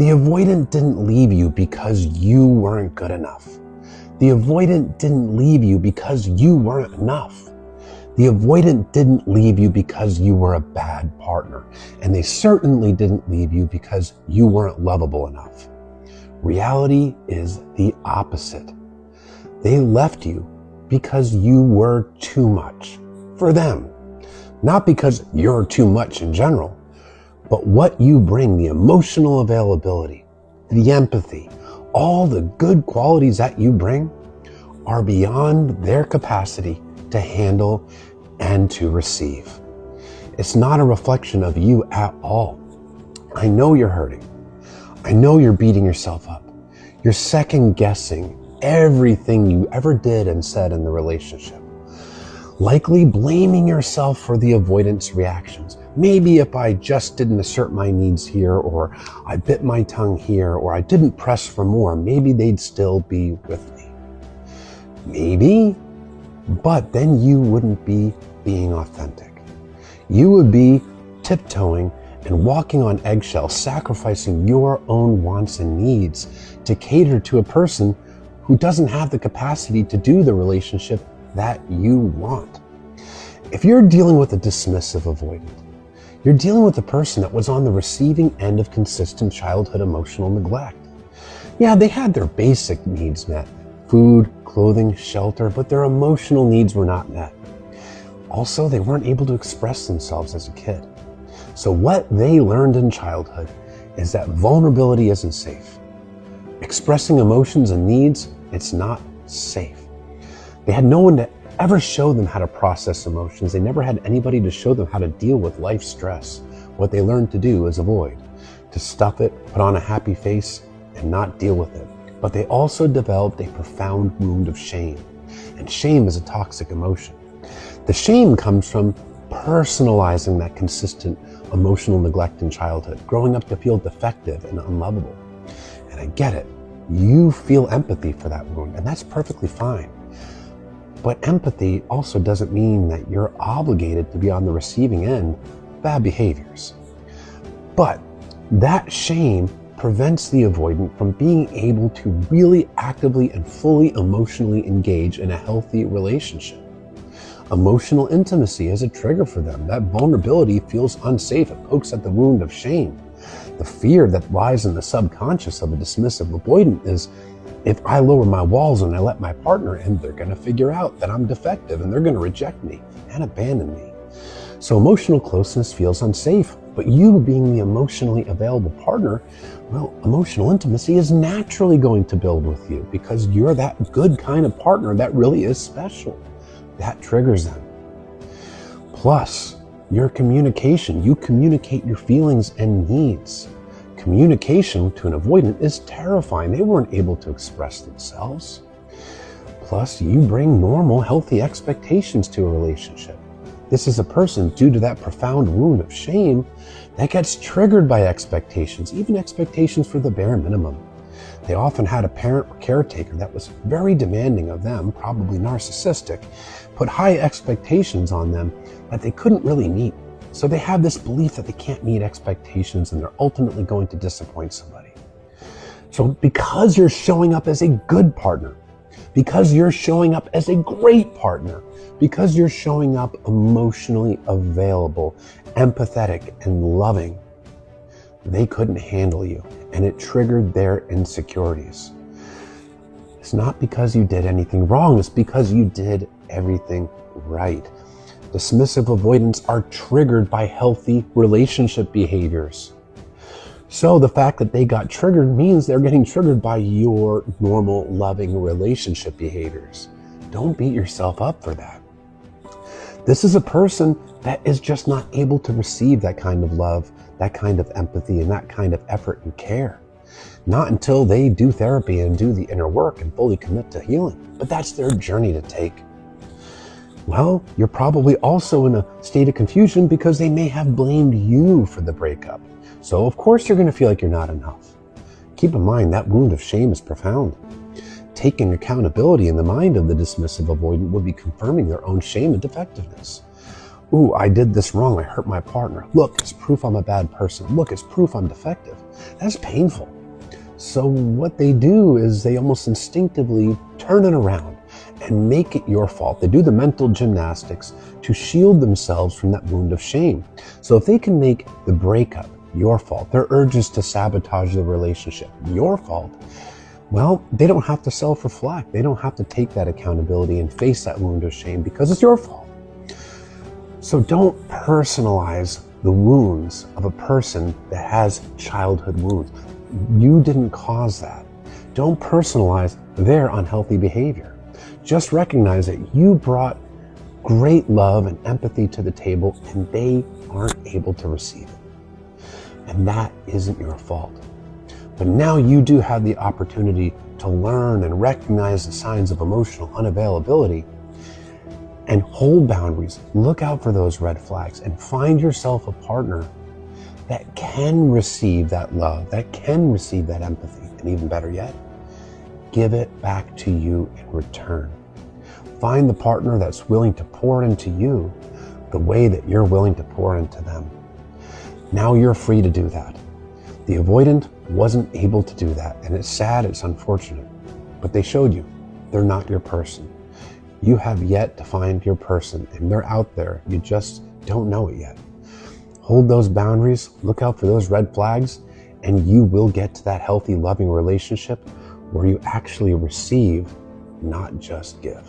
The avoidant didn't leave you because you weren't good enough. The avoidant didn't leave you because you weren't enough. The avoidant didn't leave you because you were a bad partner, and they certainly didn't leave you because you weren't lovable enough. Reality is the opposite. They left you because you were too much for them. Not because you're too much in general, but what you bring, the emotional availability, the empathy, all the good qualities that you bring are beyond their capacity to handle and to receive. It's not a reflection of you at all. I know you're hurting. I know you're beating yourself up. You're second guessing everything you ever did and said in the relationship. Likely blaming yourself for the avoidance reactions. Maybe if I just didn't assert my needs here, or I bit my tongue here, or I didn't press for more, maybe they'd still be with me. Maybe, but then you wouldn't be being authentic. You would be tiptoeing and walking on eggshells, sacrificing your own wants and needs to cater to a person who doesn't have the capacity to do the relationship that you want. If you're dealing with a dismissive avoidant, you're dealing with a person that was on the receiving end of consistent childhood emotional neglect. Yeah, they had their basic needs met, food, clothing, shelter, but their emotional needs were not met. Also, they weren't able to express themselves as a kid. So what they learned in childhood is that vulnerability isn't safe. Expressing emotions and needs, it's not safe. They had no one to ever show them how to process emotions. They never had anybody to show them how to deal with life stress. What they learned to do is avoid, to stuff it, put on a happy face, and not deal with it. But they also developed a profound wound of shame. And shame is a toxic emotion. The shame comes from personalizing that consistent emotional neglect in childhood, growing up to feel defective and unlovable. And I get it. You feel empathy for that wound, and that's perfectly fine. But empathy also doesn't mean that you're obligated to be on the receiving end of bad behaviors. But that shame prevents the avoidant from being able to really actively and fully emotionally engage in a healthy relationship. Emotional intimacy is a trigger for them. That vulnerability feels unsafe. It pokes at the wound of shame. The fear that lies in the subconscious of a dismissive avoidant is, if I lower my walls and I let my partner in, they're going to figure out that I'm defective and they're going to reject me and abandon me. So emotional closeness feels unsafe, but you being the emotionally available partner, well, emotional intimacy is naturally going to build with you because you're that good kind of partner that really is special. That triggers them. Plus, your communication, you communicate your feelings and needs. Communication to an avoidant is terrifying. They weren't able to express themselves. Plus, you bring normal, healthy expectations to a relationship. This is a person, due to that profound wound of shame, that gets triggered by expectations, even expectations for the bare minimum. They often had a parent or caretaker that was very demanding of them, probably narcissistic, put high expectations on them that they couldn't really meet. So they have this belief that they can't meet expectations and they're ultimately going to disappoint somebody. So because you're showing up as a good partner, because you're showing up as a great partner, because you're showing up emotionally available, empathetic, and loving, they couldn't handle you, and it triggered their insecurities. It's not because you did anything wrong, it's because you did everything right. Dismissive avoidants are triggered by healthy relationship behaviors. So the fact that they got triggered means they're getting triggered by your normal, loving relationship behaviors. Don't beat yourself up for that. This is a person that is just not able to receive that kind of love, that kind of empathy, and that kind of effort and care. Not until they do therapy and do the inner work and fully commit to healing. But that's their journey to take. Well, you're probably also in a state of confusion because they may have blamed you for the breakup. So of course you're going to feel like you're not enough. Keep in mind that wound of shame is profound. Taking accountability in the mind of the dismissive avoidant would be confirming their own shame and defectiveness. Ooh, I did this wrong. I hurt my partner. Look, it's proof I'm a bad person. Look, it's proof I'm defective. That's painful. So what they do is they almost instinctively turn it around and make it your fault. They do the mental gymnastics to shield themselves from that wound of shame. So if they can make the breakup your fault, their urges to sabotage the relationship your fault, well, they don't have to self-reflect. They don't have to take that accountability and face that wound of shame because it's your fault. So don't personalize the wounds of a person that has childhood wounds. You didn't cause that. Don't personalize their unhealthy behavior. Just recognize that you brought great love and empathy to the table and they aren't able to receive it. And that isn't your fault. But now you do have the opportunity to learn and recognize the signs of emotional unavailability and hold boundaries. Look out for those red flags and find yourself a partner that can receive that love, that can receive that empathy, and even better yet, give it back to you in return. Find the partner that's willing to pour into you the way that you're willing to pour into them. Now you're free to do that. The avoidant wasn't able to do that, and it's sad, it's unfortunate, but they showed you they're not your person. You have yet to find your person, and they're out there. You just don't know it yet. Hold those boundaries, look out for those red flags, and you will get to that healthy, loving relationship where you actually receive, not just give.